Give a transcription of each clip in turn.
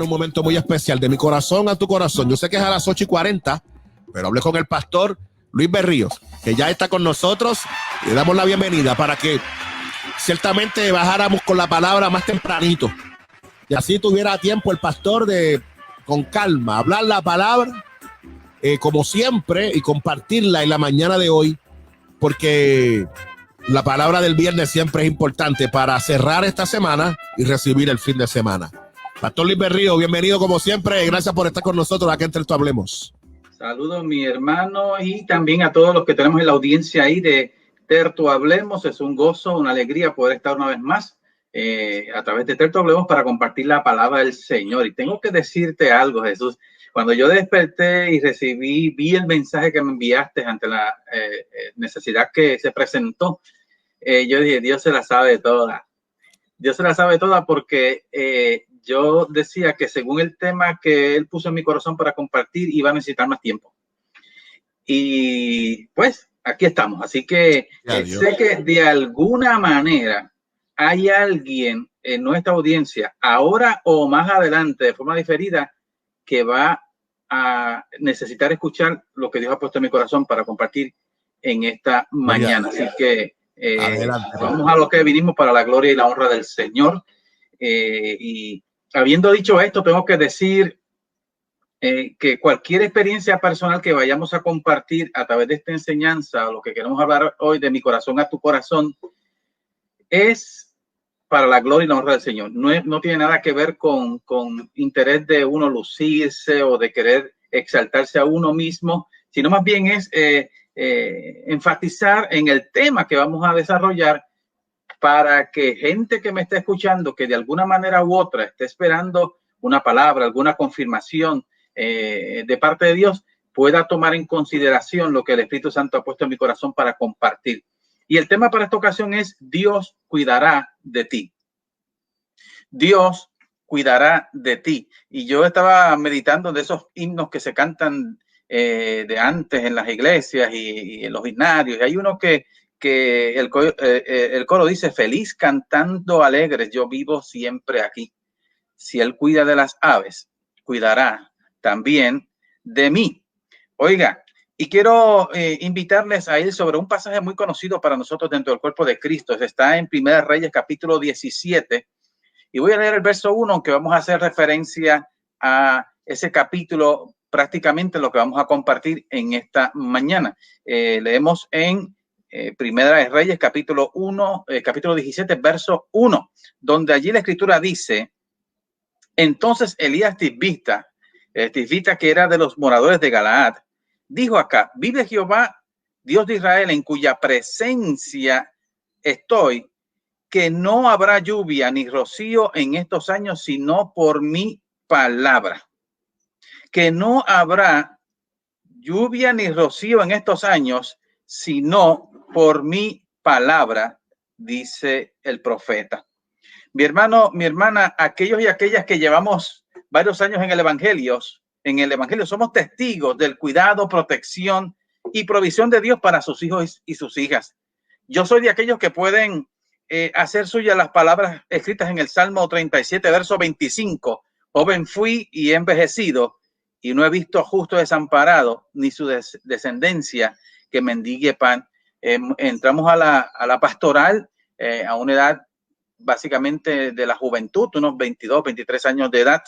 en un momento muy especial, de mi corazón a tu corazón. Yo sé que es a las 8:40, pero hablé con el pastor Luis Berríos, que ya está con nosotros. Le damos la bienvenida para que ciertamente bajáramos con la palabra más tempranito. Y así tuviera tiempo el pastor de, con calma, hablar la palabra, como siempre, y compartirla en la mañana de hoy, porque la palabra del viernes siempre es importante para cerrar esta semana y recibir el fin de semana. Pastor Luis Berríos, bienvenido como siempre. Gracias por estar con nosotros aquí en Terto Hablemos. Saludos, mi hermano, y también a todos los que tenemos en la audiencia ahí de Terto Hablemos. Es un gozo, una alegría poder estar una vez más a través de Terto Hablemos para compartir la palabra del Señor. Y tengo que decirte algo, Jesús. Cuando yo desperté y vi el mensaje que me enviaste ante la necesidad que se presentó, yo dije, Dios se la sabe toda. Dios se la sabe toda porque yo decía que según el tema que Él puso en mi corazón para compartir, iba a necesitar más tiempo. Y pues aquí estamos. Así que sé que de alguna manera hay alguien en nuestra audiencia, ahora o más adelante, de forma diferida, que va a necesitar escuchar lo que Dios ha puesto en mi corazón para compartir en esta mañana. Así que vamos a lo que vinimos, para la gloria y la honra del Señor. Y habiendo dicho esto, tengo que decir que cualquier experiencia personal que vayamos a compartir a través de esta enseñanza, o lo que queremos hablar hoy de mi corazón a tu corazón, es para la gloria y la honra del Señor. No tiene nada que ver con interés de uno lucirse o de querer exaltarse a uno mismo, sino más bien es enfatizar en el tema que vamos a desarrollar, para que gente que me esté escuchando, que de alguna manera u otra esté esperando una palabra, alguna confirmación de parte de Dios, pueda tomar en consideración lo que el Espíritu Santo ha puesto en mi corazón para compartir. Y el tema para esta ocasión es: Dios cuidará de ti. Dios cuidará de ti. Y yo estaba meditando de esos himnos que se cantan de antes en las iglesias y en los himnarios. Y hay uno que el coro dice: feliz cantando alegres, yo vivo siempre aquí. Si Él cuida de las aves, cuidará también de mí. Oiga, y quiero invitarles a ir sobre un pasaje muy conocido para nosotros dentro del cuerpo de Cristo. Está en Primera Reyes, capítulo 17. Y voy a leer el verso 1, aunque vamos a hacer referencia a ese capítulo, prácticamente lo que vamos a compartir en esta mañana. Leemos en Primera de Reyes, capítulo 17, verso 1, donde allí la escritura dice: entonces Elías Tisbita, que era de los moradores de Galaad, dijo acá: vive Jehová, Dios de Israel, en cuya presencia estoy, que no habrá lluvia ni rocío en estos años, sino por mi palabra. Que no habrá lluvia ni rocío en estos años, sino por mi palabra, dice el profeta. Mi hermano, mi hermana, aquellos y aquellas que llevamos varios años en el Evangelio, somos testigos del cuidado, protección y provisión de Dios para sus hijos y sus hijas. Yo soy de aquellos que pueden hacer suyas las palabras escritas en el Salmo 37, verso 25. Joven fui y he envejecido, y no he visto justo desamparado, ni su descendencia que mendigue pan. Entramos a la pastoral a una edad básicamente de la juventud, unos 22, 23 años de edad.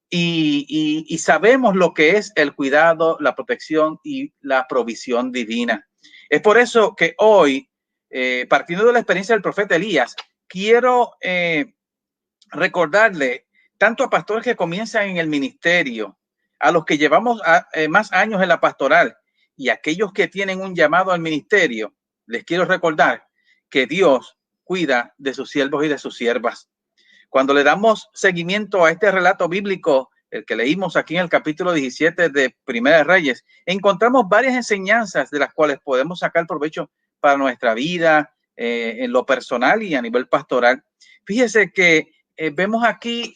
Y sabemos lo que es el cuidado, la protección y la provisión divina. Es por eso que hoy, partiendo de la experiencia del profeta Elías, quiero recordarle tanto a pastores que comienzan en el ministerio, a los que llevamos más años en la pastoral, y a aquellos que tienen un llamado al ministerio, les quiero recordar que Dios cuida de sus siervos y de sus siervas. Cuando le damos seguimiento a este relato bíblico, el que leímos aquí en el capítulo 17 de Primera de Reyes, encontramos varias enseñanzas de las cuales podemos sacar provecho para nuestra vida, en lo personal y a nivel pastoral. Fíjese que vemos aquí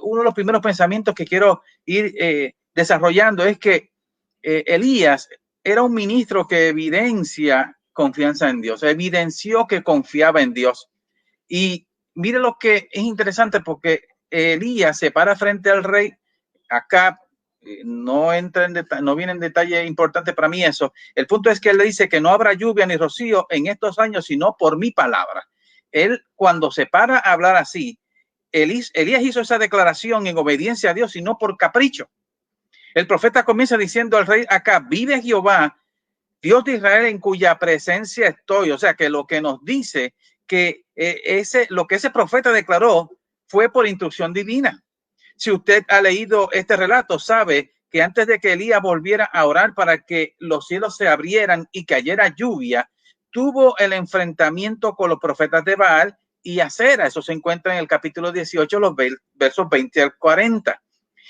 uno de los primeros pensamientos que quiero ir desarrollando es que Elías era un ministro que evidencia confianza en Dios, evidenció que confiaba en Dios. Y mire lo que es interesante, porque Elías se para frente al rey Acab. No entra en no viene en detalle importante para mí eso. El punto es que él le dice que no habrá lluvia ni rocío en estos años, sino por mi palabra. Él, cuando se para a hablar así, Elías hizo esa declaración en obediencia a Dios y no por capricho. El profeta comienza diciendo al rey Acab: vive Jehová, Dios de Israel, en cuya presencia estoy. O sea, que lo que nos dice que lo que ese profeta declaró fue por instrucción divina. Si usted ha leído este relato, sabe que antes de que Elías volviera a orar para que los cielos se abrieran y cayera lluvia, tuvo el enfrentamiento con los profetas de Baal y Acera. Eso se encuentra en el capítulo 18, los versos 20 al 40.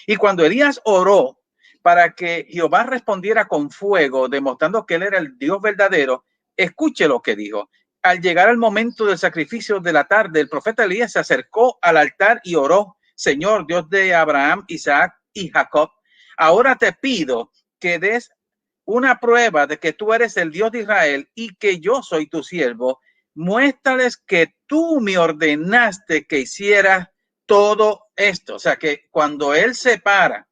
Y cuando Elías oró para que Jehová respondiera con fuego, demostrando que él era el Dios verdadero, escuche lo que dijo. Al llegar al momento del sacrificio de la tarde, el profeta Elías se acercó al altar y oró: Señor, Dios de Abraham, Isaac y Jacob, ahora te pido que des una prueba de que tú eres el Dios de Israel y que yo soy tu siervo. Muéstrales que tú me ordenaste que hiciera todo esto. O sea, que cuando él se para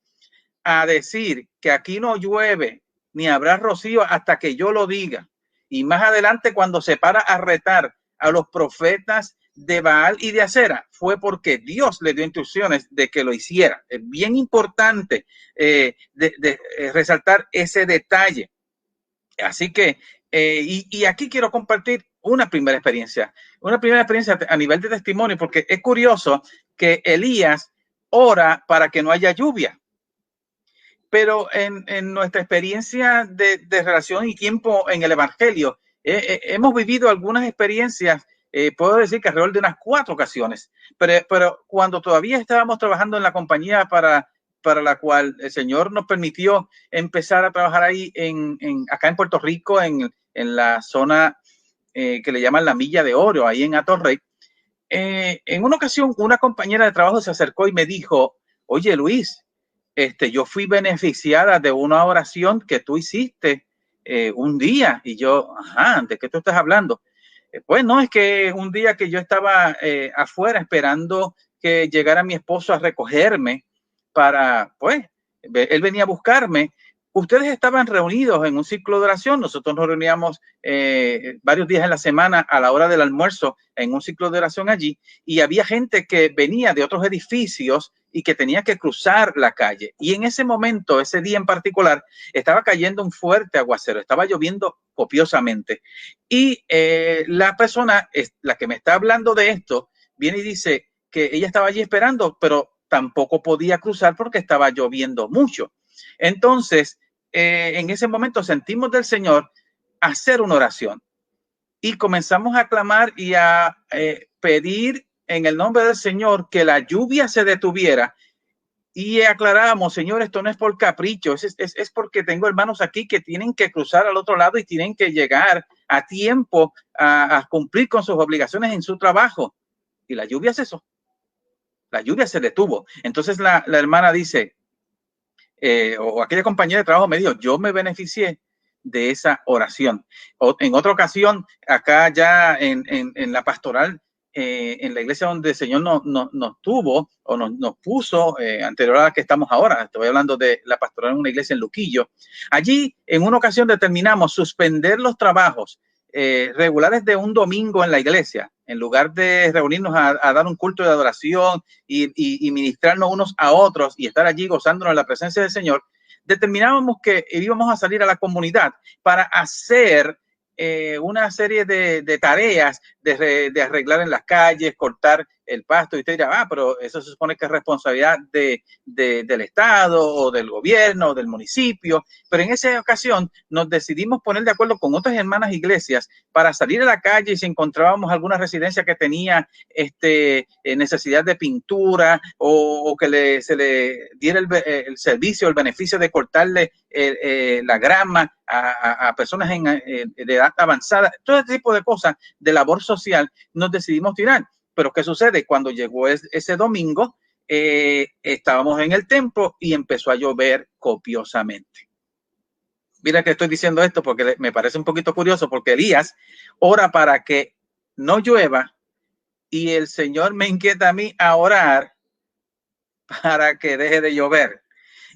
a decir que aquí no llueve ni habrá rocío hasta que yo lo diga, y más adelante cuando se para a retar a los profetas de Baal y de Acera, fue porque Dios le dio instrucciones de que lo hiciera. Es bien importante resaltar ese detalle. Así que, y aquí quiero compartir una primera experiencia a nivel de testimonio, porque es curioso que Elías ora para que no haya lluvia. Pero en nuestra experiencia de relación y tiempo en el Evangelio, hemos vivido algunas experiencias, puedo decir que alrededor de unas 4 ocasiones, pero cuando todavía estábamos trabajando en la compañía para la cual el Señor nos permitió empezar a trabajar ahí acá en Puerto Rico, en la zona que le llaman la Milla de Oro, ahí en Atorrey. En una ocasión, una compañera de trabajo se acercó y me dijo: oye, Luis, yo fui beneficiada de una oración que tú hiciste un día. Y yo: ajá, ¿de qué tú estás hablando? Pues no, es que un día que yo estaba afuera esperando que llegara mi esposo a recogerme para, pues, él venía a buscarme. Ustedes estaban reunidos en un ciclo de oración. Nosotros nos reuníamos varios días en la semana a la hora del almuerzo en un ciclo de oración allí, y había gente que venía de otros edificios y que tenía que cruzar la calle. Y en ese momento, ese día en particular, estaba cayendo un fuerte aguacero, estaba lloviendo copiosamente. Y la persona, la que me está hablando de esto, viene y dice que ella estaba allí esperando, pero tampoco podía cruzar porque estaba lloviendo mucho. Entonces, en ese momento sentimos del Señor hacer una oración y comenzamos a clamar y a pedir en el nombre del Señor que la lluvia se detuviera. Y aclaramos: Señor, esto no es por capricho, es porque tengo hermanos aquí que tienen que cruzar al otro lado y tienen que llegar a tiempo a cumplir con sus obligaciones en su trabajo. Y la lluvia cesó, la lluvia se detuvo. Entonces la hermana dice, o aquella compañera de trabajo me dijo: yo me beneficié de esa oración. En otra ocasión, acá ya en la pastoral, en la iglesia donde el Señor nos tuvo o nos puso, anterior a la que estamos ahora, estoy hablando de la pastoral en una iglesia en Luquillo. Allí, en una ocasión, determinamos suspender los trabajos regulares de un domingo en la iglesia, en lugar de reunirnos a dar un culto de adoración y ministrarnos unos a otros y estar allí gozándonos de la presencia del Señor. Determinábamos que íbamos a salir a la comunidad para hacer una serie de tareas de arreglar en las calles, cortar el pasto. Y usted dirá: pero eso se supone que es responsabilidad del Estado o del gobierno o del municipio. Pero en esa ocasión nos decidimos poner de acuerdo con otras hermanas iglesias para salir a la calle, y si encontrábamos alguna residencia que tenía necesidad de pintura o que se le diera el servicio, el beneficio de cortarle la grama a personas de edad avanzada, todo este tipo de cosas de labor social, nos decidimos tirar. Pero ¿qué sucede? Cuando llegó ese domingo, estábamos en el templo y empezó a llover copiosamente. Mira que estoy diciendo esto porque me parece un poquito curioso, porque Elías ora para que no llueva y el Señor me inquieta a mí a orar para que deje de llover.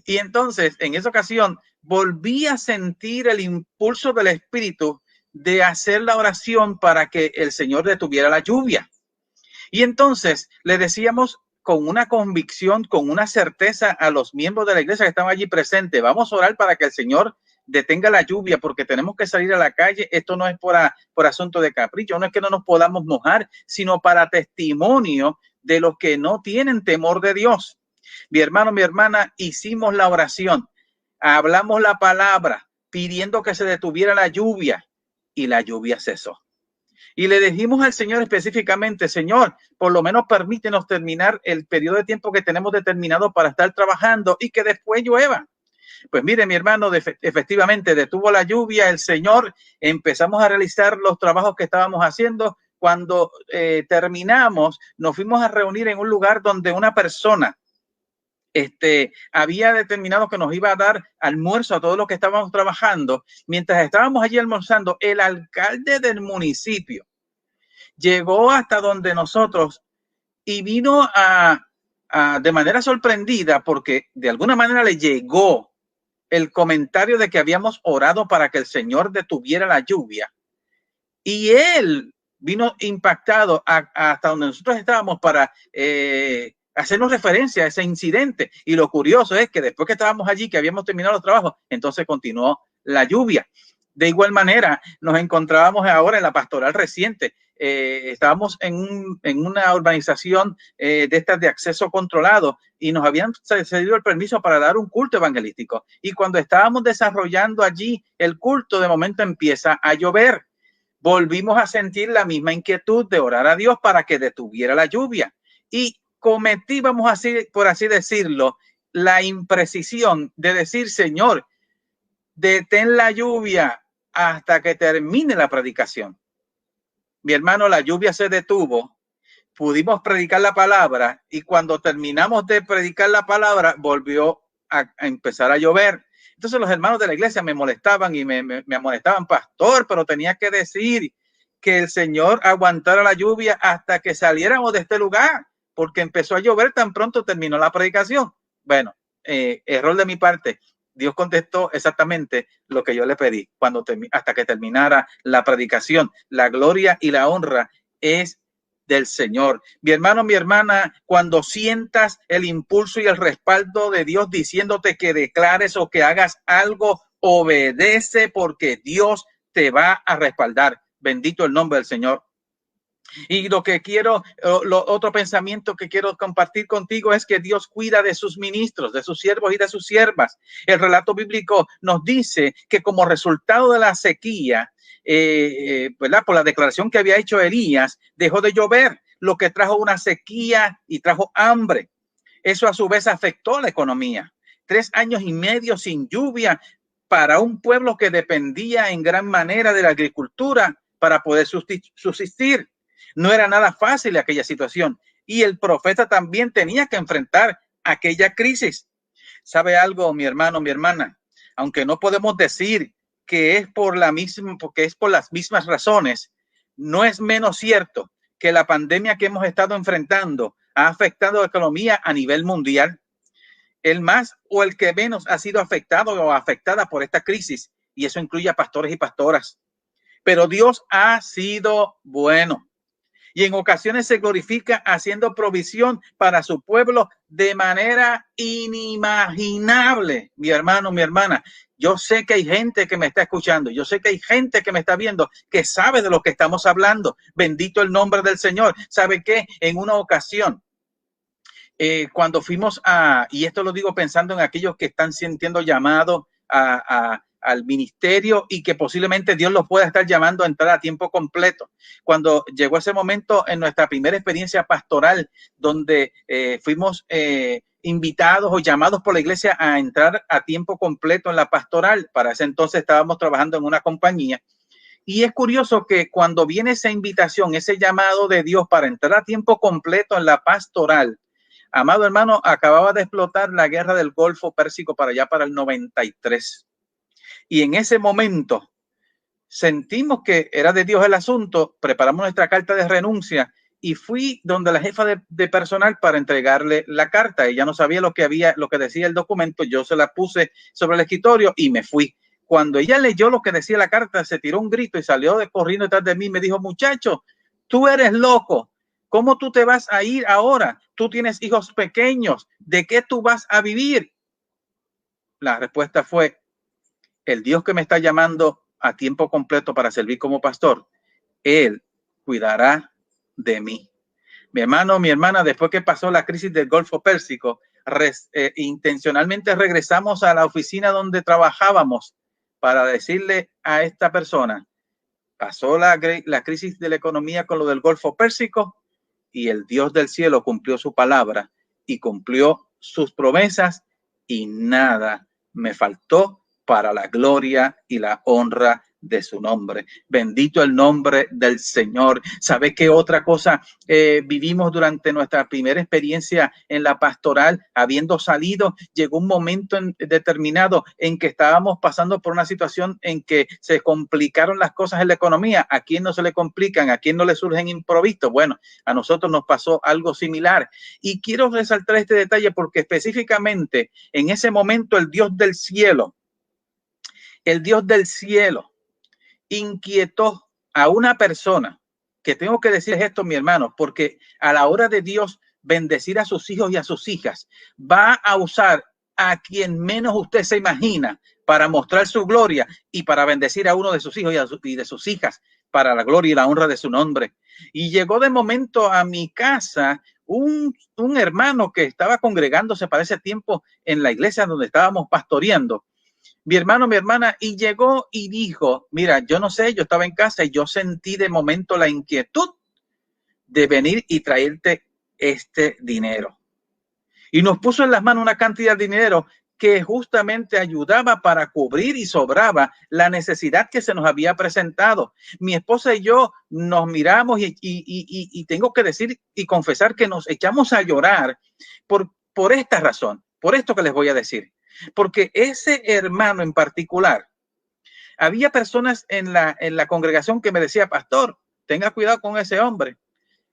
Y entonces, en esa ocasión, volví a sentir el impulso del Espíritu de hacer la oración para que el Señor detuviera la lluvia. Y entonces le decíamos con una convicción, con una certeza a los miembros de la iglesia que estaban allí presentes, vamos a orar para que el Señor detenga la lluvia porque tenemos que salir a la calle. Esto no es por asunto de capricho, no es que no nos podamos mojar, sino para testimonio de los que no tienen temor de Dios. Mi hermano, mi hermana, hicimos la oración, hablamos la palabra pidiendo que se detuviera la lluvia y la lluvia cesó. Y le dijimos al Señor específicamente, Señor, por lo menos permítenos terminar el periodo de tiempo que tenemos determinado para estar trabajando y que después llueva. Pues mire, mi hermano, efectivamente detuvo la lluvia, el Señor, empezamos a realizar los trabajos que estábamos haciendo. Cuando terminamos, nos fuimos a reunir en un lugar donde una persona había determinado que nos iba a dar almuerzo a todos los que estábamos trabajando. Mientras estábamos allí almorzando, el alcalde del municipio llegó hasta donde nosotros y vino de manera sorprendida porque de alguna manera le llegó el comentario de que habíamos orado para que el Señor detuviera la lluvia. Y él vino impactado hasta donde nosotros estábamos para hacernos referencia a ese incidente. Y lo curioso es que después que estábamos allí, que habíamos terminado los trabajos, entonces continuó la lluvia. De igual manera, nos encontrábamos ahora en la pastoral reciente. Estábamos en una urbanización de estas de acceso controlado y nos habían cedido el permiso para dar un culto evangelístico. Y cuando estábamos desarrollando allí el culto, de momento empieza a llover. Volvimos a sentir la misma inquietud de orar a Dios para que detuviera la lluvia. Y cometí, por así decirlo, la imprecisión de decir, Señor, detén la lluvia hasta que termine la predicación. Mi hermano, la lluvia se detuvo, pudimos predicar la palabra y cuando terminamos de predicar la palabra volvió a empezar a llover. Entonces los hermanos de la iglesia me molestaban y me amonestaban, pastor, pero tenía que decir que el Señor aguantara la lluvia hasta que saliéramos de este lugar, porque empezó a llover tan pronto terminó la predicación. Bueno, error de mi parte. Dios contestó exactamente lo que yo le pedí hasta que terminara la predicación. La gloria y la honra es del Señor. Mi hermano, mi hermana, cuando sientas el impulso y el respaldo de Dios diciéndote que declares o que hagas algo, obedece porque Dios te va a respaldar. Bendito el nombre del Señor. Y otro pensamiento que quiero compartir contigo es que Dios cuida de sus ministros, de sus siervos y de sus siervas. El relato bíblico nos dice que como resultado de la sequía, ¿verdad? Por la declaración que había hecho Elías, dejó de llover, lo que trajo una sequía y trajo hambre. Eso a su vez afectó la economía. 3 años y medio sin lluvia para un pueblo que dependía en gran manera de la agricultura para poder subsistir. No era nada fácil aquella situación y el profeta también tenía que enfrentar aquella crisis. ¿Sabe algo, mi hermano, mi hermana? Aunque no podemos decir que es porque es por las mismas razones, no es menos cierto que la pandemia que hemos estado enfrentando ha afectado a la economía a nivel mundial. El más o el que menos ha sido afectado o afectada por esta crisis, y eso incluye a pastores y pastoras. Pero Dios ha sido bueno. Y en ocasiones se glorifica haciendo provisión para su pueblo de manera inimaginable. Mi hermano, mi hermana, yo sé que hay gente que me está escuchando, yo sé que hay gente que me está viendo, que sabe de lo que estamos hablando. Bendito el nombre del Señor. ¿Sabe qué? En una ocasión, cuando fuimos y esto lo digo pensando en aquellos que están sintiendo llamado al ministerio y que posiblemente Dios los pueda estar llamando a entrar a tiempo completo. Cuando llegó ese momento en nuestra primera experiencia pastoral, donde fuimos invitados o llamados por la iglesia a entrar a tiempo completo en la pastoral. Para ese entonces estábamos trabajando en una compañía. Y es curioso que cuando viene esa invitación, ese llamado de Dios para entrar a tiempo completo en la pastoral, amado hermano, acababa de explotar la guerra del Golfo Pérsico para allá para el 93. Y en ese momento sentimos que era de Dios el asunto, preparamos nuestra carta de renuncia y fui donde la jefa de personal para entregarle la carta. Ella no sabía lo que decía el documento. Yo se la puse sobre el escritorio y me fui. Cuando ella leyó lo que decía la carta, se tiró un grito y salió corriendo detrás de mí. Me dijo, muchacho, tú eres loco. ¿Cómo tú te vas a ir ahora? Tú tienes hijos pequeños. ¿De qué tú vas a vivir? La respuesta fue, el Dios que me está llamando a tiempo completo para servir como pastor, Él cuidará de mí. Mi hermano, mi hermana, después que pasó la crisis del Golfo Pérsico, intencionalmente regresamos a la oficina donde trabajábamos para decirle a esta persona, pasó la crisis de la economía con lo del Golfo Pérsico y el Dios del cielo cumplió su palabra y cumplió sus promesas y nada me faltó para la gloria y la honra de su nombre. Bendito el nombre del Señor. ¿Sabe qué otra cosa vivimos durante nuestra primera experiencia en la pastoral? Habiendo salido, llegó un momento determinado en que estábamos pasando por una situación en que se complicaron las cosas en la economía. ¿A quién no se le complican? ¿A quién no le surgen improvistos? Bueno, a nosotros nos pasó algo similar. Y quiero resaltar este detalle porque específicamente en ese momento el Dios del cielo inquietó a una persona, que tengo que decir esto, mi hermano, porque a la hora de Dios bendecir a sus hijos y a sus hijas, va a usar a quien menos usted se imagina para mostrar su gloria y para bendecir a uno de sus hijos y de sus hijas para la gloria y la honra de su nombre. Y llegó de momento a mi casa un hermano que estaba congregándose para ese tiempo en la iglesia donde estábamos pastoreando. Mi hermano, mi hermana, y llegó y dijo, mira, yo no sé, yo estaba en casa y yo sentí de momento la inquietud de venir y traerte este dinero. Y nos puso en las manos una cantidad de dinero que justamente ayudaba para cubrir y sobraba la necesidad que se nos había presentado. Mi esposa y yo nos miramos y tengo que decir y confesar que nos echamos a llorar por esta razón, por esto que les voy a decir. Porque ese hermano en particular, había personas en la congregación que me decía, pastor, tenga cuidado con ese hombre.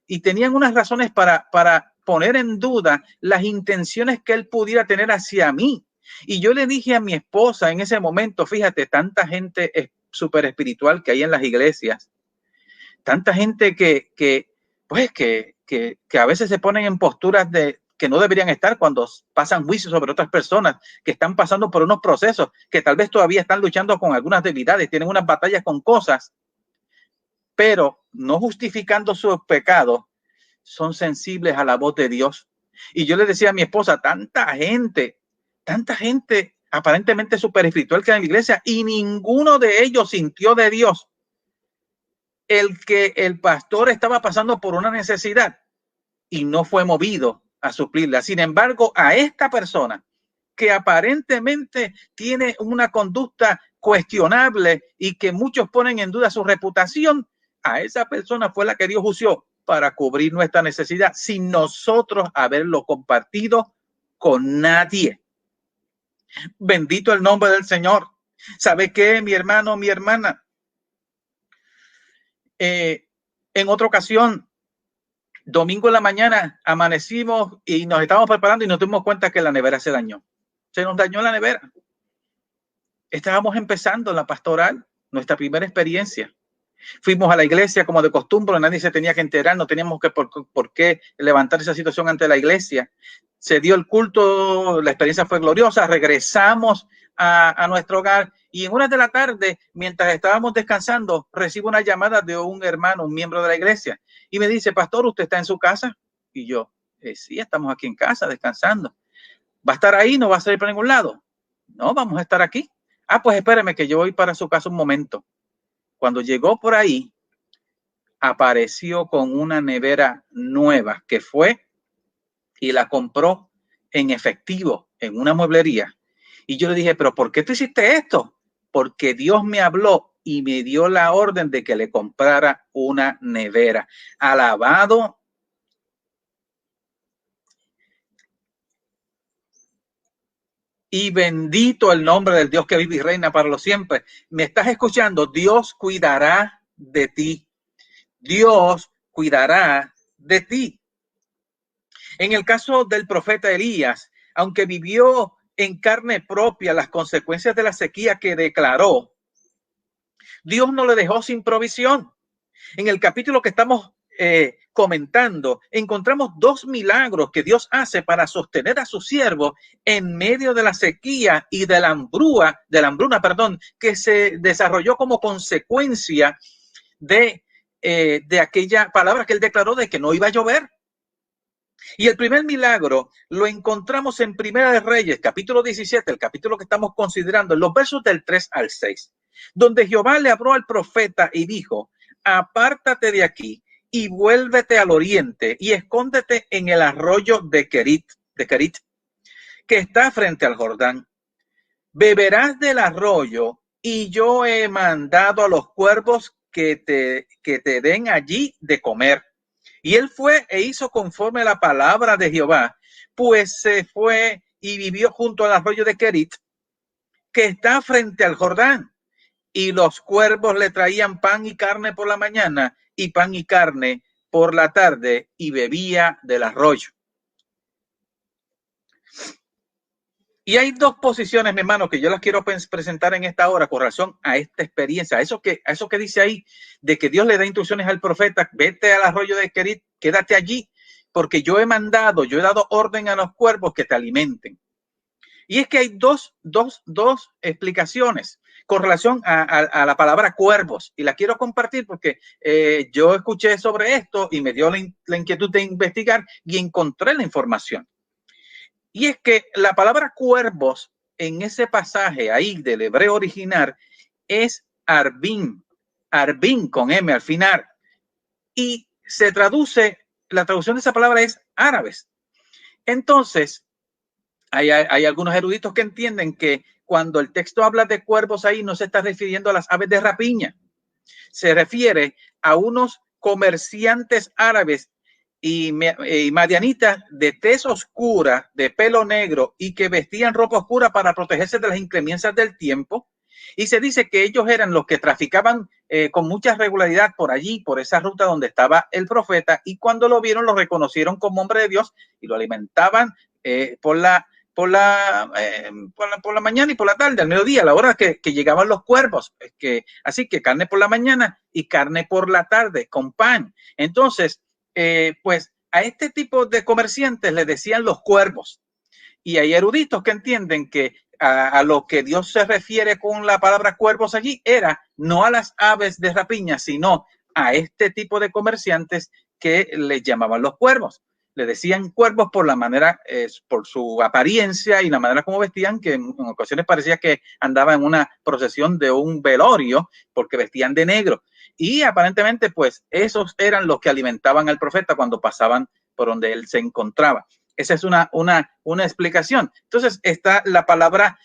Y tenían unas razones para poner en duda las intenciones que él pudiera tener hacia mí. Y yo le dije a mi esposa en ese momento, fíjate, tanta gente súper espiritual que hay en las iglesias, tanta gente que a veces se ponen en posturas que no deberían estar cuando pasan juicios sobre otras personas que están pasando por unos procesos, que tal vez todavía están luchando con algunas debilidades, tienen unas batallas con cosas, pero no justificando sus pecados, son sensibles a la voz de Dios. Y yo le decía a mi esposa, tanta gente aparentemente súper espiritual que hay en la iglesia y ninguno de ellos sintió de Dios el que el pastor estaba pasando por una necesidad y no fue movido a suplirla. Sin embargo, a esta persona que aparentemente tiene una conducta cuestionable y que muchos ponen en duda su reputación, a esa persona fue la que Dios usó para cubrir nuestra necesidad sin nosotros haberlo compartido con nadie. Bendito el nombre del Señor. ¿Sabe qué, mi hermano, mi hermana? En otra ocasión, domingo en la mañana, amanecimos y nos estábamos preparando y nos dimos cuenta que la nevera se dañó. Se nos dañó la nevera. Estábamos empezando la pastoral, nuestra primera experiencia. Fuimos a la iglesia como de costumbre, nadie se tenía que enterar, no teníamos por qué levantar esa situación ante la iglesia. Se dio el culto, la experiencia fue gloriosa, regresamos a nuestro hogar y en horas de la tarde, mientras estábamos descansando, recibo una llamada de un hermano, un miembro de la iglesia y me dice, pastor, ¿usted está en su casa? Y yo, sí, estamos aquí en casa descansando. ¿Va a estar ahí? ¿No va a salir para ningún lado? No, vamos a estar aquí. Ah, pues espéreme que yo voy para su casa un momento. Cuando llegó por ahí, apareció con una nevera nueva que fue y la compró en efectivo en una mueblería. Y yo le dije, pero ¿por qué tú hiciste esto? Porque Dios me habló y me dio la orden de que le comprara una nevera. Alabado y bendito el nombre del Dios que vive y reina para los siempre. ¿Me estás escuchando? Dios cuidará de ti. Dios cuidará de ti. En el caso del profeta Elías, aunque vivió en carne propia las consecuencias de la sequía que declaró, Dios no le dejó sin provisión. En el capítulo que estamos comentando, encontramos dos milagros que Dios hace para sostener a su siervo en medio de la sequía y de la hambruna, que se desarrolló como consecuencia de aquella palabra que él declaró de que no iba a llover. Y el primer milagro lo encontramos en Primera de Reyes, capítulo 17, el capítulo que estamos considerando, en los versos del 3 al 6, donde Jehová le habló al profeta y dijo: apártate de aquí y vuélvete al oriente y escóndete en el arroyo de Kerit, que está frente al Jordán. Beberás del arroyo y yo he mandado a los cuervos que te den allí de comer. Y él fue e hizo conforme a la palabra de Jehová, pues se fue y vivió junto al arroyo de Kerit, que está frente al Jordán. Y los cuervos le traían pan y carne por la mañana y pan y carne por la tarde, y bebía del arroyo. Y hay dos posiciones, mi hermano, que yo las quiero presentar en esta hora con relación a esta experiencia, a eso que dice ahí, de que Dios le da instrucciones al profeta: vete al arroyo de Kerit, quédate allí, porque yo he dado orden a los cuervos que te alimenten. Y es que hay dos explicaciones con relación a la palabra cuervos, y la quiero compartir porque yo escuché sobre esto y me dio la inquietud de investigar y encontré la información. Y es que la palabra cuervos en ese pasaje ahí del hebreo original es arbim con M al final, y se traduce, la traducción de esa palabra es árabes. Entonces, hay algunos eruditos que entienden que cuando el texto habla de cuervos ahí no se está refiriendo a las aves de rapiña, se refiere a unos comerciantes árabes y madianitas de tez oscura, de pelo negro, y que vestían ropa oscura para protegerse de las inclemencias del tiempo. Y se dice que ellos eran los que traficaban con mucha regularidad por allí, por esa ruta donde estaba el profeta, y cuando lo vieron lo reconocieron como hombre de Dios y lo alimentaban por la mañana y por la tarde, al mediodía, a la hora que llegaban los cuervos. Así que carne por la mañana y carne por la tarde con pan. Entonces, pues a este tipo de comerciantes le decían los cuervos. Y hay eruditos que entienden que a lo que Dios se refiere con la palabra cuervos allí era no a las aves de rapiña, sino a este tipo de comerciantes que les llamaban los cuervos. Le decían cuervos por la manera, por su apariencia y la manera como vestían, que en ocasiones parecía que andaba en una procesión de un velorio, porque vestían de negro. Y aparentemente, pues, esos eran los que alimentaban al profeta cuando pasaban por donde él se encontraba. Esa es una explicación. Entonces está la palabra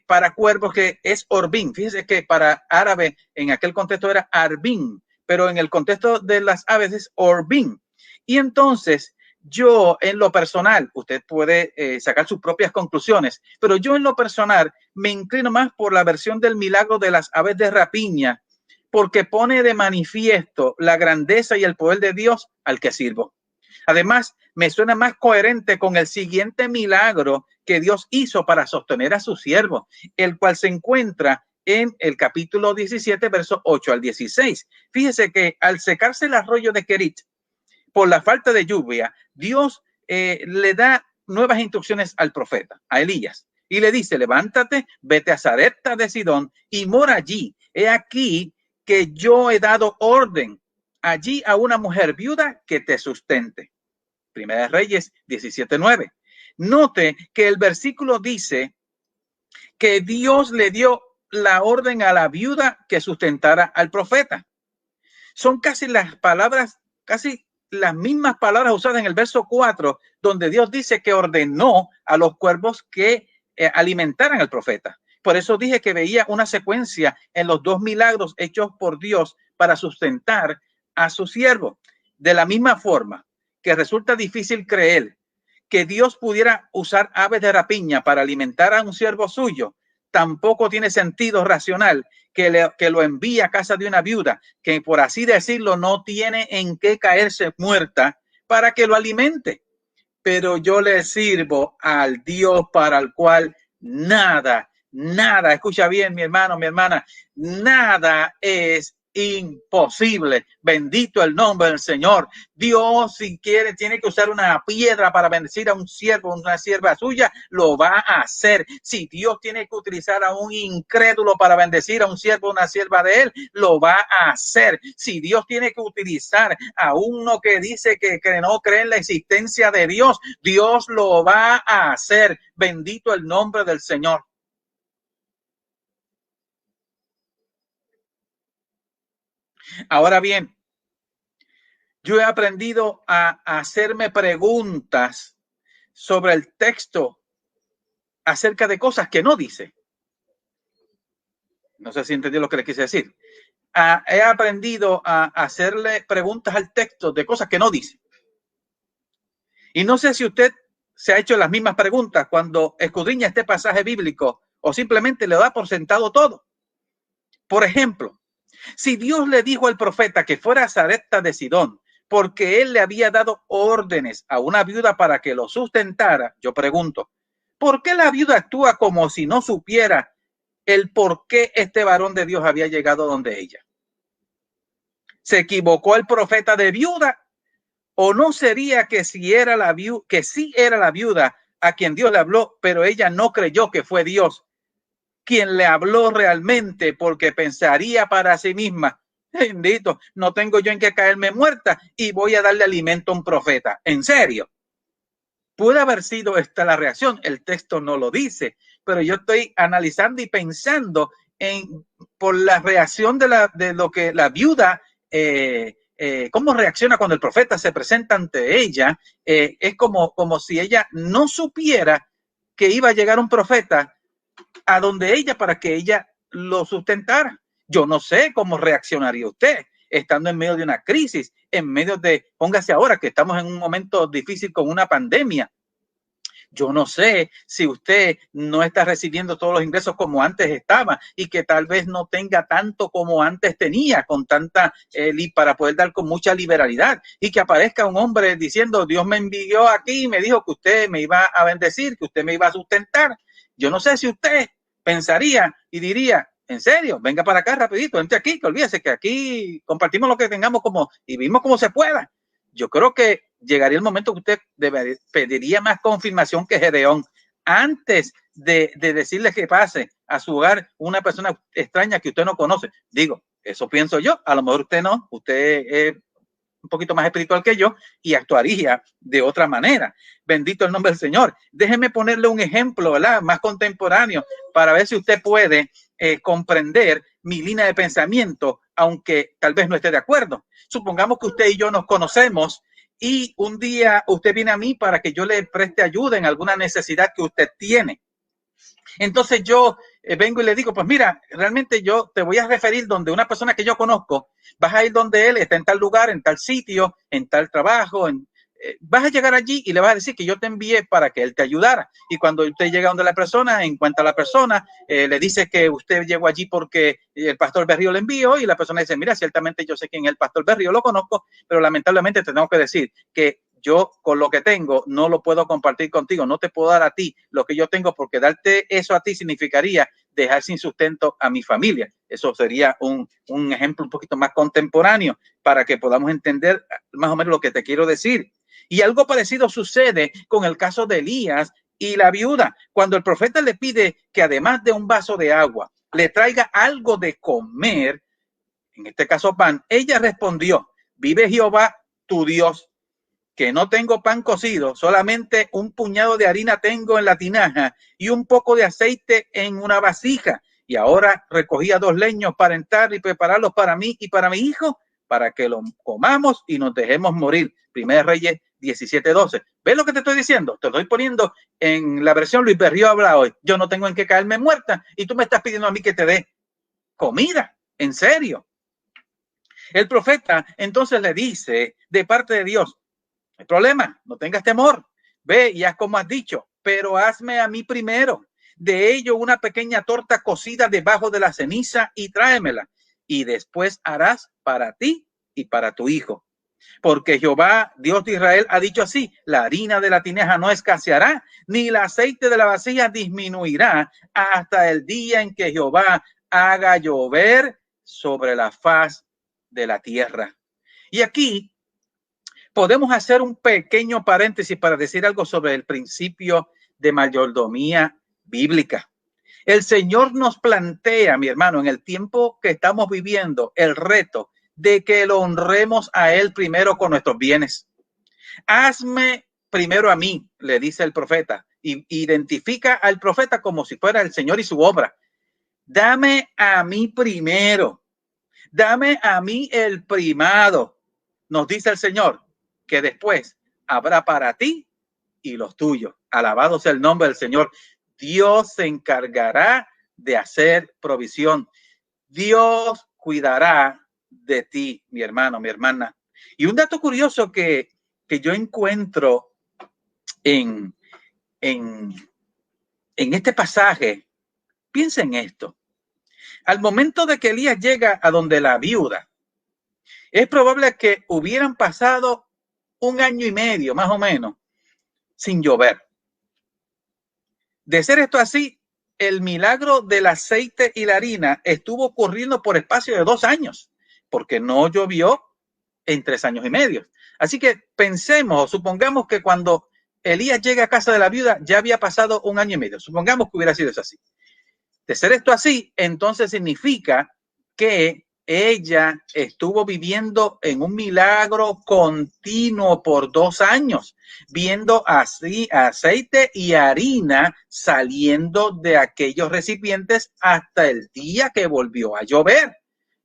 para cuervos, que es orbín. Fíjese que para árabe en aquel contexto era arbín, pero en el contexto de las aves es orbín. Y entonces yo en lo personal, usted puede sacar sus propias conclusiones, pero yo en lo personal me inclino más por la versión del milagro de las aves de rapiña, porque pone de manifiesto la grandeza y el poder de Dios al que sirvo. Además, me suena más coherente con el siguiente milagro que Dios hizo para sostener a su siervo, el cual se encuentra en el capítulo 17, versos 8 al 16. Fíjese que al secarse el arroyo de Kerit por la falta de lluvia, Dios le da nuevas instrucciones al profeta, a Elías, y le dice: levántate, vete a Sarepta de Sidón y mora allí. He aquí que yo he dado orden allí a una mujer viuda que te sustente. Primera de Reyes 17:9. Note que el versículo dice que Dios le dio la orden a la viuda que sustentara al profeta. Son casi las mismas palabras usadas en el verso 4, donde Dios dice que ordenó a los cuervos que alimentaran al profeta. Por eso dije que veía una secuencia en los dos milagros hechos por Dios para sustentar a su siervo. De la misma forma que resulta difícil creer que Dios pudiera usar aves de rapiña para alimentar a un siervo suyo, tampoco tiene sentido racional que lo envíe a casa de una viuda que, por así decirlo, no tiene en qué caerse muerta para que lo alimente. Pero yo le sirvo al Dios para el cual nada, escucha bien, mi hermano, mi hermana, nada es imposible. Bendito el nombre del Señor. Dios, si quiere, tiene que usar una piedra para bendecir a un siervo, una sierva suya, lo va a hacer. Si Dios tiene que utilizar a un incrédulo para bendecir a un siervo, una sierva de él, lo va a hacer. Si Dios tiene que utilizar a uno que dice que no cree en la existencia de Dios, Dios lo va a hacer. Bendito el nombre del Señor. Ahora bien, yo he aprendido a hacerme preguntas sobre el texto acerca de cosas que no dice. No sé si entendió lo que le quise decir. He aprendido a hacerle preguntas al texto de cosas que no dice. Y no sé si usted se ha hecho las mismas preguntas cuando escudriña este pasaje bíblico o simplemente le da por sentado todo. Por ejemplo, si Dios le dijo al profeta que fuera a Sarepta de Sidón porque él le había dado órdenes a una viuda para que lo sustentara, yo pregunto, ¿por qué la viuda actúa como si no supiera el por qué este varón de Dios había llegado donde ella? ¿Se equivocó el profeta de viuda? ¿O no sería que sí era la viuda a quien Dios le habló, pero ella no creyó que fue Dios quien le habló realmente, porque pensaría para sí misma, bendito, no tengo yo en qué caerme muerta y voy a darle alimento a un profeta? ¿En serio? Puede haber sido esta la reacción, el texto no lo dice, pero yo estoy analizando y pensando por la reacción de lo que la viuda, cómo reacciona cuando el profeta se presenta ante ella. Es como si ella no supiera que iba a llegar un profeta a donde ella para que ella lo sustentara. Yo no sé cómo reaccionaría usted estando en medio de una crisis, en medio de, póngase ahora que estamos en un momento difícil con una pandemia. Yo no sé si usted no está recibiendo todos los ingresos como antes estaba y que tal vez no tenga tanto como antes tenía, con tanta, para poder dar con mucha liberalidad, y que aparezca un hombre diciendo, Dios me envió aquí y me dijo que usted me iba a bendecir, que usted me iba a sustentar. Yo no sé si usted pensaría y diría, en serio, venga para acá rapidito, entre aquí, que olvídese que aquí compartimos lo que tengamos y vivimos como se pueda. Yo creo que llegaría el momento que usted pediría más confirmación que Gedeón antes de decirle que pase a su hogar una persona extraña que usted no conoce. Digo, eso pienso yo. A lo mejor usted no, usted es un poquito más espiritual que yo y actuaría de otra manera. Bendito el nombre del Señor. Déjeme ponerle un ejemplo, ¿verdad?, más contemporáneo para ver si usted puede comprender mi línea de pensamiento, aunque tal vez no esté de acuerdo. Supongamos que usted y yo nos conocemos y un día usted viene a mí para que yo le preste ayuda en alguna necesidad que usted tiene. Entonces yo vengo y le digo, pues mira, realmente yo te voy a referir donde una persona que yo conozco, vas a ir donde él, está en tal lugar, en tal sitio, en tal trabajo, vas a llegar allí y le vas a decir que yo te envié para que él te ayudara. Y cuando usted llega donde la persona, encuentra a la persona, le dice que usted llegó allí porque el pastor Berrío le envió, y la persona dice, mira, ciertamente yo sé quién es el pastor Berrío, lo conozco, pero lamentablemente te tengo que decir que yo con lo que tengo no lo puedo compartir contigo, no te puedo dar a ti lo que yo tengo, porque darte eso a ti significaría dejar sin sustento a mi familia. Eso sería un ejemplo un poquito más contemporáneo para que podamos entender más o menos lo que te quiero decir. Y algo parecido sucede con el caso de Elías y la viuda. Cuando el profeta le pide que además de un vaso de agua le traiga algo de comer, en este caso pan, ella respondió, vive Jehová tu Dios, que no tengo pan cocido, solamente un puñado de harina tengo en la tinaja y un poco de aceite en una vasija. Y ahora recogía 2 leños para entrar y prepararlos para mí y para mi hijo, para que lo comamos y nos dejemos morir. Primera Reyes 17:12. ¿Ves lo que te estoy diciendo? Te estoy poniendo en la versión Luis Berrío habla hoy. Yo no tengo en qué caerme muerta y tú me estás pidiendo a mí que te dé comida. ¿En serio? El profeta entonces le dice de parte de Dios, no hay problema, no tengas temor, ve y haz como has dicho, pero hazme a mí primero de ello una pequeña torta cocida debajo de la ceniza y tráemela, y después harás para ti y para tu hijo. Porque Jehová, Dios de Israel, ha dicho así: la harina de la tinaja no escaseará, ni el aceite de la vasija disminuirá, hasta el día en que Jehová haga llover sobre la faz de la tierra. Y aquí podemos hacer un pequeño paréntesis para decir algo sobre el principio de mayordomía bíblica. El Señor nos plantea, mi hermano, en el tiempo que estamos viviendo, el reto de que lo honremos a Él primero con nuestros bienes. Hazme primero a mí, le dice el profeta, y identifica al profeta como si fuera el Señor y su obra. Dame a mí primero, dame a mí el primado, nos dice el Señor, que después habrá para ti y los tuyos. Alabado sea el nombre del Señor. Dios se encargará de hacer provisión. Dios cuidará de ti, mi hermano, mi hermana. Y un dato curioso que yo encuentro en este pasaje, piensa en esto. Al momento de que Elías llega a donde la viuda, es probable que hubieran pasado 1 año y medio, más o menos, sin llover. De ser esto así, el milagro del aceite y la harina estuvo ocurriendo por espacio de 2 años, porque no llovió en 3 años y medio. Así que pensemos o supongamos que cuando Elías llega a casa de la viuda ya había pasado 1 año y medio. Supongamos que hubiera sido eso así. De ser esto así, entonces significa que ella estuvo viviendo en un milagro continuo por 2 años, viendo así aceite y harina saliendo de aquellos recipientes hasta el día que volvió a llover.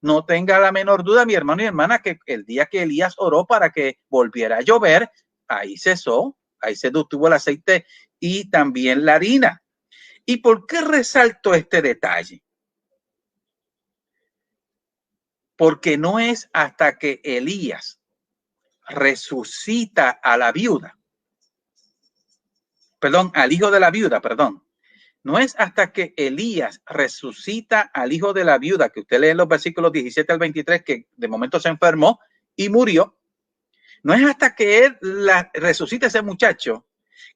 No tenga la menor duda, mi hermano y hermana, que el día que Elías oró para que volviera a llover, ahí cesó, ahí se detuvo el aceite y también la harina. ¿Y por qué resalto este detalle? Porque no es hasta que Elías resucita a la viuda, perdón, al hijo de la viuda, perdón. No es hasta que Elías resucita al hijo de la viuda, que usted lee en los versículos 17 al 23, que de momento se enfermó y murió. No es hasta que él resucita a ese muchacho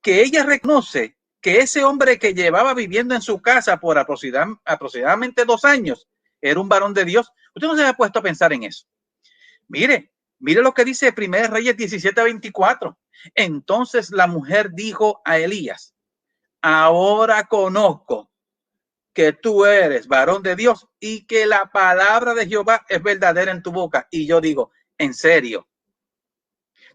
que ella reconoce que ese hombre que llevaba viviendo en su casa por aproximadamente 2 años era un varón de Dios. Usted no se ha puesto a pensar en eso. Mire lo que dice 1 Reyes 17:24. Entonces la mujer dijo a Elías: ahora conozco que tú eres varón de Dios y que la palabra de Jehová es verdadera en tu boca. Y yo digo, en serio,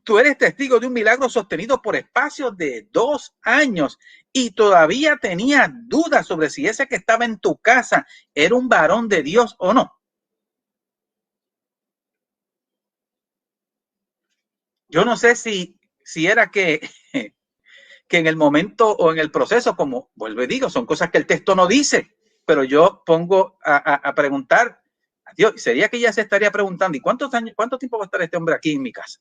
tú eres testigo de un milagro sostenido por espacio de 2 años y todavía tenías dudas sobre si ese que estaba en tu casa era un varón de Dios o no. Yo no sé si era que en el momento o en el proceso, como vuelvo y digo, son cosas que el texto no dice, pero yo pongo a preguntar a Dios. Sería que ya se estaría preguntando, ¿y cuánto tiempo va a estar este hombre aquí en mi casa?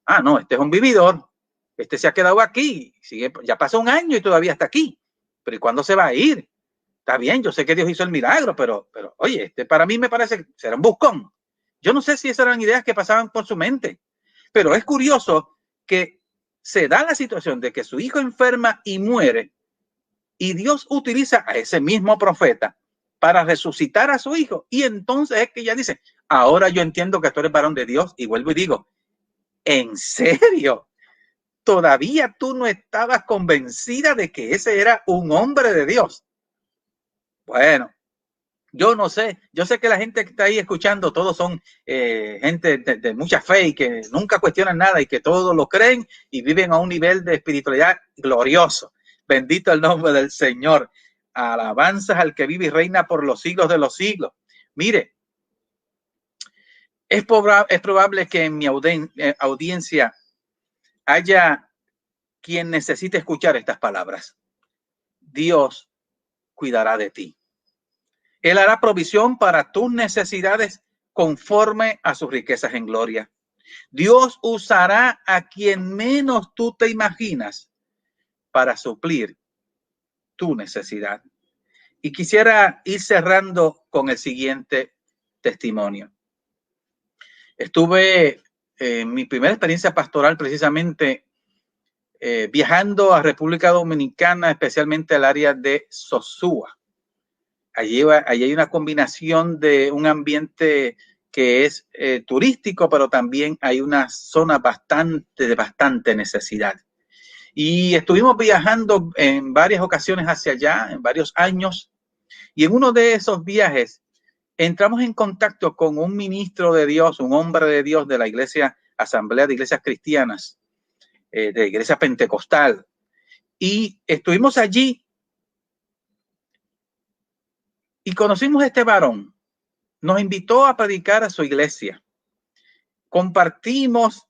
Ah, no, este es un vividor. Este se ha quedado aquí, sigue, ya pasó 1 año y todavía está aquí. Pero ¿y cuándo se va a ir? Está bien, yo sé que Dios hizo el milagro, pero oye, este para mí me parece que será un buscón. Yo no sé si esas eran ideas que pasaban por su mente, pero es curioso que se da la situación de que su hijo enferma y muere y Dios utiliza a ese mismo profeta para resucitar a su hijo. Y entonces es que ella dice, ahora yo entiendo que tú eres varón de Dios. Y vuelvo y digo, ¿en serio? ¿Todavía tú no estabas convencida de que ese era un hombre de Dios? Bueno, yo no sé, yo sé que la gente que está ahí escuchando, todos son gente de mucha fe y que nunca cuestionan nada y que todos lo creen y viven a un nivel de espiritualidad glorioso. Bendito el nombre del Señor. Alabanzas al que vive y reina por los siglos de los siglos. Mire, es probable que en mi audiencia haya quien necesite escuchar estas palabras. Dios cuidará de ti. Él hará provisión para tus necesidades conforme a sus riquezas en gloria. Dios usará a quien menos tú te imaginas para suplir tu necesidad. Y quisiera ir cerrando con el siguiente testimonio. Estuve mi primera experiencia pastoral precisamente viajando a República Dominicana, especialmente al área de Sosúa. Allí hay una combinación de un ambiente que es turístico, pero también hay una zona de bastante necesidad. Y estuvimos viajando en varias ocasiones hacia allá, en varios años, y en uno de esos viajes entramos en contacto con un ministro de Dios, un hombre de Dios de la iglesia, Asamblea de Iglesias Cristianas, de Iglesia Pentecostal, y estuvimos allí y conocimos a este varón. Nos invitó a predicar a su iglesia. Compartimos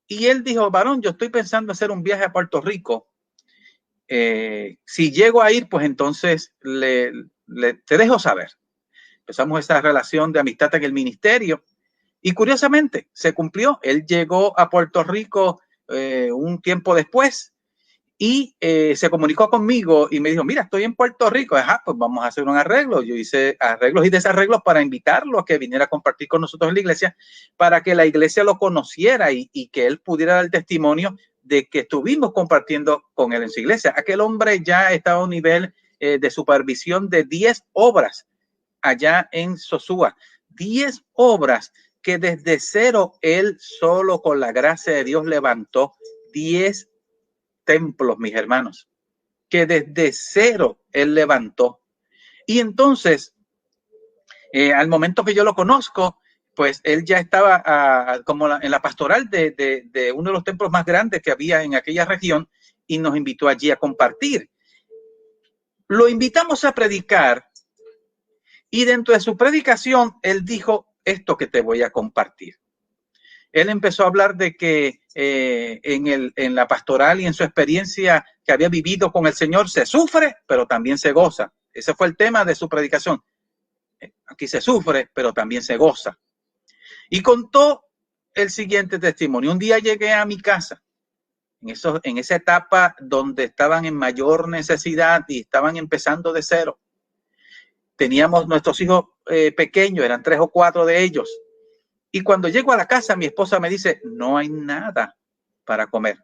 y él dijo, varón, yo estoy pensando hacer un viaje a Puerto Rico. Si llego a ir, pues entonces te dejo saber. Empezamos esa relación de amistad en el ministerio y curiosamente se cumplió. Él llegó a Puerto Rico un tiempo después y se comunicó conmigo y me dijo, mira, estoy en Puerto Rico. Ajá, pues vamos a hacer un arreglo. Yo hice arreglos y desarreglos para invitarlo a que viniera a compartir con nosotros en la iglesia, para que la iglesia lo conociera y que él pudiera dar el testimonio de que estuvimos compartiendo con él en su iglesia. Aquel hombre ya estaba a un nivel de supervisión de 10 obras allá en Sosúa. 10 obras que desde cero él solo con la gracia de Dios levantó. 10 templos, mis hermanos, que desde cero él levantó. Y entonces, al momento que yo lo conozco, pues él ya estaba como en la pastoral de uno de los templos más grandes que había en aquella región y nos invitó allí a compartir. Lo invitamos a predicar y dentro de su predicación él dijo esto que te voy a compartir. Él empezó a hablar de que en la pastoral y en su experiencia que había vivido con el Señor se sufre, pero también se goza. Ese fue el tema de su predicación. Aquí se sufre, pero también se goza. Y contó el siguiente testimonio. Un día llegué a mi casa, en esa etapa donde estaban en mayor necesidad y estaban empezando de cero. Teníamos nuestros hijos pequeños, eran 3 o 4 de ellos. Y cuando llego a la casa, mi esposa me dice, no hay nada para comer.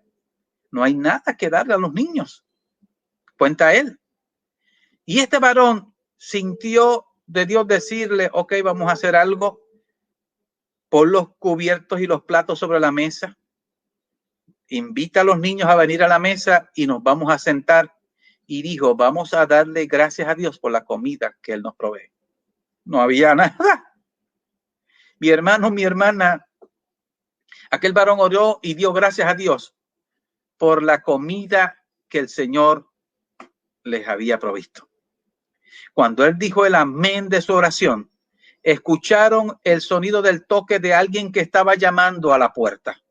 No hay nada que darle a los niños. Cuenta él. Y este varón sintió de Dios decirle, ok, vamos a hacer algo. Pon los cubiertos y los platos sobre la mesa. Invita a los niños a venir a la mesa y nos vamos a sentar. Y dijo, vamos a darle gracias a Dios por la comida que Él nos provee. No había nada. Mi hermano, mi hermana, aquel varón oró y dio gracias a Dios por la comida que el Señor les había provisto. Cuando él dijo el amén de su oración, escucharon el sonido del toque de alguien que estaba llamando a la puerta.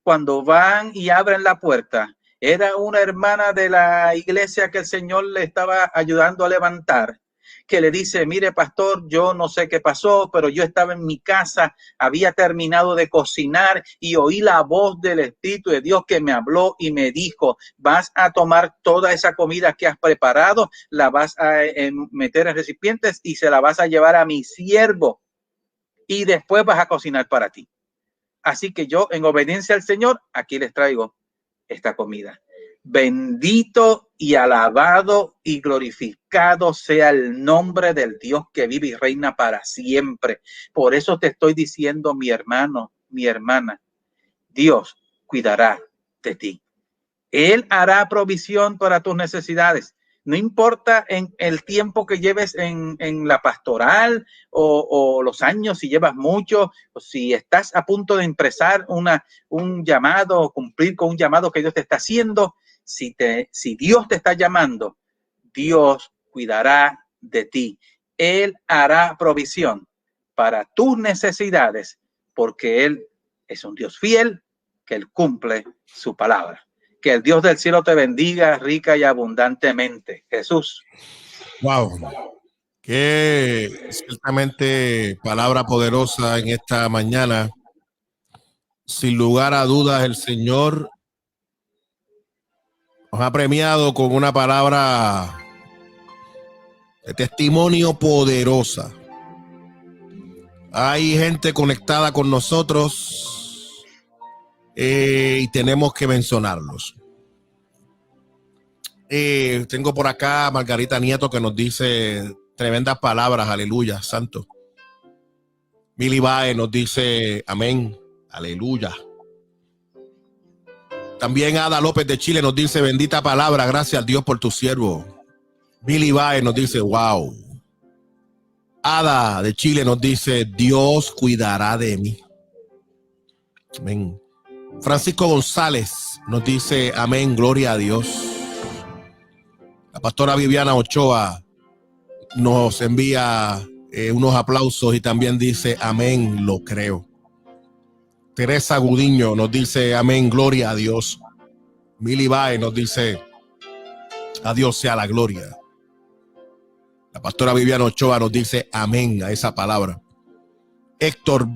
Cuando van y abren la puerta, era una hermana de la iglesia que el Señor le estaba ayudando a levantar, que le dice, mire pastor, yo no sé qué pasó, pero yo estaba en mi casa, había terminado de cocinar y oí la voz del Espíritu de Dios que me habló y me dijo, vas a tomar toda esa comida que has preparado, la vas a meter en recipientes y se la vas a llevar a mi siervo y después vas a cocinar para ti. Así que yo, en obediencia al Señor, aquí les traigo esta comida. Bendito y alabado y glorificado sea el nombre del Dios que vive y reina para siempre. Por eso te estoy diciendo, mi hermano, mi hermana, Dios cuidará de ti. Él hará provisión para tus necesidades. No importa en el tiempo que lleves en la pastoral o los años, si llevas mucho, o si estás a punto de empezar un llamado o cumplir con un llamado que Dios te está haciendo. Si Dios te está llamando, Dios cuidará de ti. Él hará provisión para tus necesidades porque Él es un Dios fiel, que Él cumple su palabra. Que el Dios del cielo te bendiga rica y abundantemente. Jesús. Wow. Qué ciertamente palabra poderosa en esta mañana. Sin lugar a dudas, el Señor nos ha premiado con una palabra de testimonio poderosa. Hay gente conectada con nosotros y tenemos que mencionarlos. Tengo por acá a Margarita Nieto que nos dice tremendas palabras, aleluya, santo. Mili Bae nos dice amén, aleluya. También Ada López de Chile nos dice bendita palabra, gracias a Dios por tu siervo. Mili Bae nos dice wow. Ada de Chile nos dice Dios cuidará de mí. Amén. Francisco González nos dice amén, gloria a Dios. La pastora Viviana Ochoa nos envía unos aplausos y también dice amén, lo creo. Teresa Gudiño nos dice amén, gloria a Dios. Mili Bae nos dice a Dios sea la gloria. La pastora Viviana Ochoa nos dice amén a esa palabra. Héctor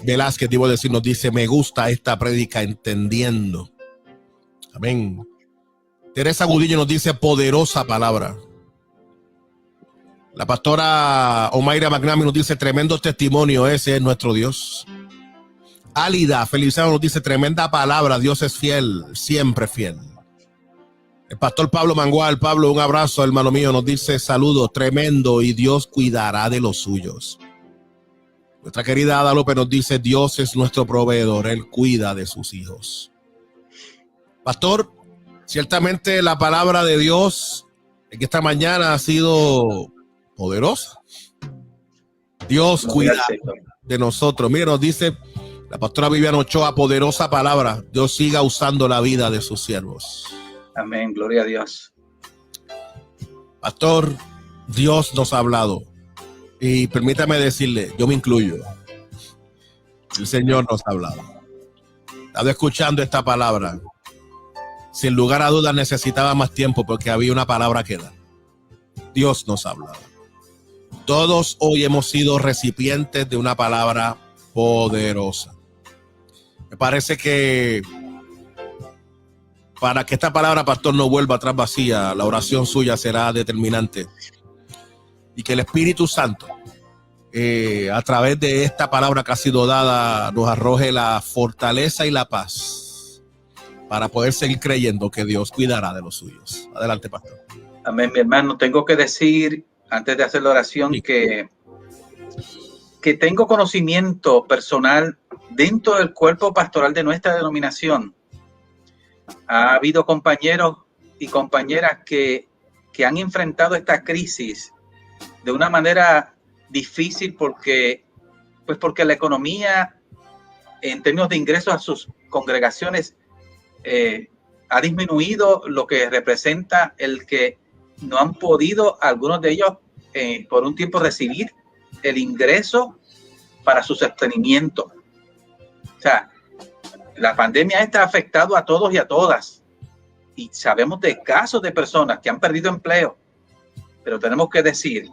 Velázquez, debo decir, nos dice me gusta esta prédica entendiendo. Amén. Teresa Gudiño nos dice poderosa palabra. La pastora Omaira Magnami nos dice tremendo testimonio, ese es nuestro Dios. Álida Feliciano nos dice tremenda palabra, Dios es fiel, siempre fiel. El pastor Pablo Mangual, Pablo, un abrazo, hermano mío, nos dice saludos, tremendo, y Dios cuidará de los suyos. Nuestra querida Ada López nos dice Dios es nuestro proveedor, Él cuida de sus hijos. Pastor, ciertamente la palabra de Dios en esta mañana ha sido poderosa. Dios cuida de nosotros. Mire, nos dice la pastora Viviana Ochoa, poderosa palabra. Dios siga usando la vida de sus siervos. Amén, gloria a Dios. Pastor, Dios nos ha hablado. Y permítame decirle, yo me incluyo. El Señor nos ha hablado. He estado escuchando esta palabra. Sin lugar a dudas necesitaba más tiempo porque había una palabra que dar. Dios nos ha hablado. Todos hoy hemos sido recipientes de una palabra poderosa. Me parece que para que esta palabra, pastor, no vuelva atrás vacía, la oración suya será determinante. Y que el Espíritu Santo, a través de esta palabra que ha sido dada, nos arroje la fortaleza y la paz para poder seguir creyendo que Dios cuidará de los suyos. Adelante, pastor. Amén, mi hermano. Tengo que decir, antes de hacer la oración, sí, que tengo conocimiento personal dentro del cuerpo pastoral de nuestra denominación. Ha habido compañeros y compañeras que han enfrentado esta crisis de una manera difícil porque la economía en términos de ingresos a sus congregaciones ha disminuido, lo que representa el que no han podido algunos de ellos por un tiempo recibir el ingreso para su sostenimiento. O sea, la pandemia esta ha afectado a todos y a todas. Y sabemos de casos de personas que han perdido empleo. Pero tenemos que decir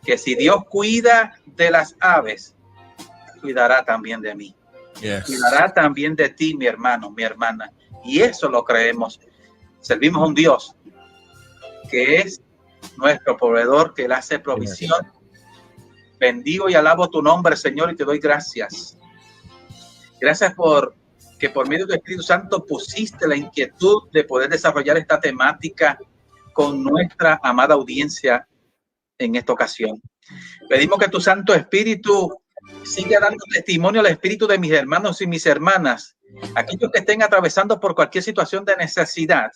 que si Dios cuida de las aves, cuidará también de mí. Yes. Cuidará también de ti, mi hermano, mi hermana. Y eso lo creemos. Servimos a un Dios que es nuestro proveedor, que Él hace provisión. Yes. Bendigo y alabo tu nombre, Señor, y te doy gracias. Gracias que por medio del Espíritu Santo pusiste la inquietud de poder desarrollar esta temática con nuestra amada audiencia en esta ocasión. Pedimos que tu Santo Espíritu siga dando testimonio al espíritu de mis hermanos y mis hermanas, aquellos que estén atravesando por cualquier situación de necesidad,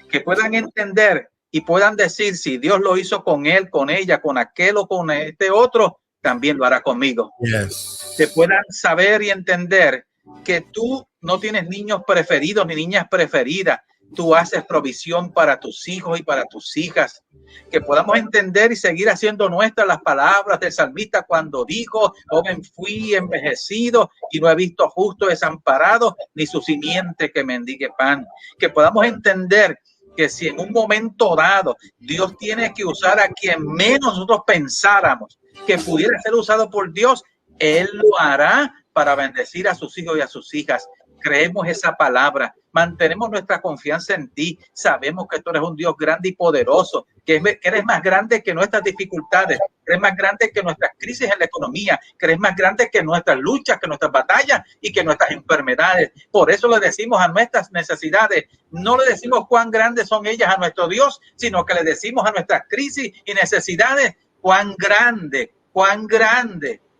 que puedan entender y puedan decir, si Dios lo hizo con él, con ella, con aquel o con este otro, también lo hará conmigo. Yes. Que puedan saber y entender que tú no tienes niños preferidos ni niñas preferidas. Tú haces provisión para tus hijos y para tus hijas. Que podamos entender y seguir haciendo nuestras las palabras del salmista cuando dijo, joven fui envejecido y no he visto justo desamparado ni su simiente que mendigue pan. Que podamos entender que si en un momento dado Dios tiene que usar a quien menos nosotros pensáramos que pudiera ser usado por Dios, Él lo hará para bendecir a sus hijos y a sus hijas. creemos esa palabra, mantenemos nuestra confianza en ti, sabemos que tú eres un Dios grande y poderoso, que eres más grande que nuestras dificultades, que eres más grande que nuestras crisis en la economía, que eres más grande que nuestras luchas, que nuestras batallas y que nuestras enfermedades. Por eso le decimos a nuestras necesidades, no le decimos cuán grandes son ellas a nuestro Dios, sino que le decimos a nuestras crisis y necesidades cuán grande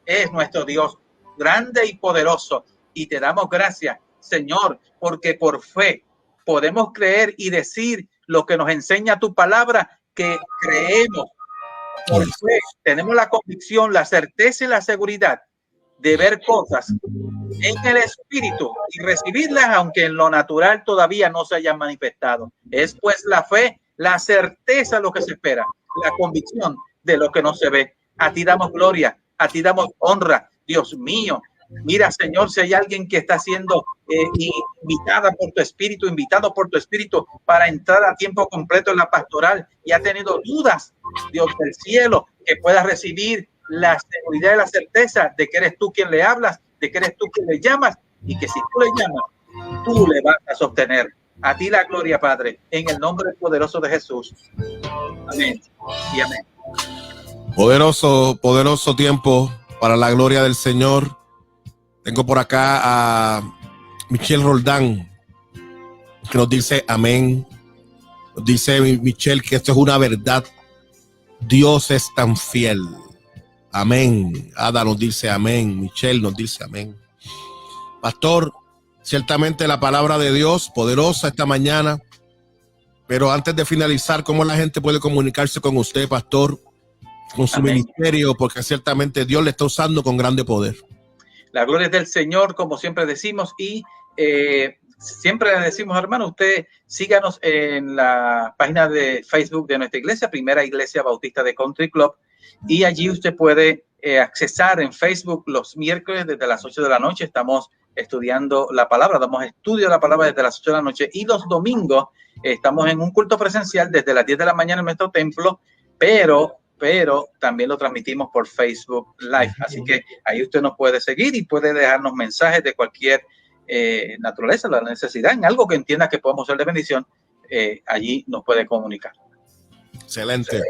es nuestro Dios, grande y poderoso. Y te damos gracias, Señor, porque por fe podemos creer y decir lo que nos enseña tu palabra, que creemos. Por fe tenemos la convicción, la certeza y la seguridad de ver cosas en el Espíritu y recibirlas, aunque en lo natural todavía no se hayan manifestado. Es pues la fe, la certeza de lo que se espera, la convicción de lo que no se ve. A ti damos gloria, a ti damos honra, Dios mío. Mira, Señor, si hay alguien que está siendo invitado por tu espíritu para entrar a tiempo completo en la pastoral y ha tenido dudas, Dios del cielo, que pueda recibir la seguridad y la certeza de que eres tú quien le hablas, de que eres tú quien le llamas y que si tú le llamas, tú le vas a sostener. A ti la gloria, Padre, en el nombre poderoso de Jesús. Amén y amén. Poderoso tiempo para la gloria del Señor. Tengo por acá a Michelle Roldán, que nos dice amén. Nos dice Michelle que esto es una verdad. Dios es tan fiel. Amén. Ada nos dice amén. Michelle nos dice amén. Pastor, ciertamente la palabra de Dios, poderosa esta mañana. Pero antes de finalizar, ¿cómo la gente puede comunicarse con usted, pastor? Con su ministerio, porque ciertamente Dios le está usando con grande poder. La gloria es del Señor, como siempre decimos, y siempre le decimos, hermano, usted síganos en la página de Facebook de nuestra iglesia, Primera Iglesia Bautista de Country Club, y allí usted puede accesar en Facebook los miércoles desde las 8 de la noche. Estamos estudiando la palabra, damos estudio de la palabra desde las 8 de la noche, y los domingos estamos en un culto presencial desde las 10 de la mañana en nuestro templo, pero también lo transmitimos por Facebook Live. Así que ahí usted nos puede seguir y puede dejarnos mensajes de cualquier naturaleza, la necesidad, en algo que entienda que podemos ser de bendición, allí nos puede comunicar. Excelente.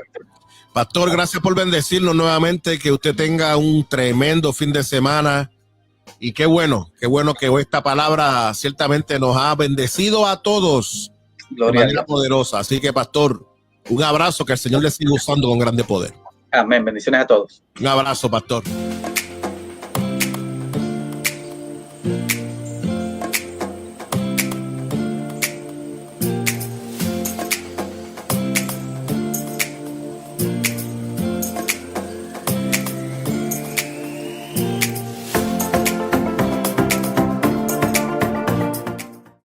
Pastor, gracias por bendecirnos nuevamente, que usted tenga un tremendo fin de semana y qué bueno que esta palabra ciertamente nos ha bendecido a todos de manera poderosa. Así que, pastor, un abrazo, que el Señor le siga usando con grande poder. Amén. Bendiciones a todos. Un abrazo, pastor.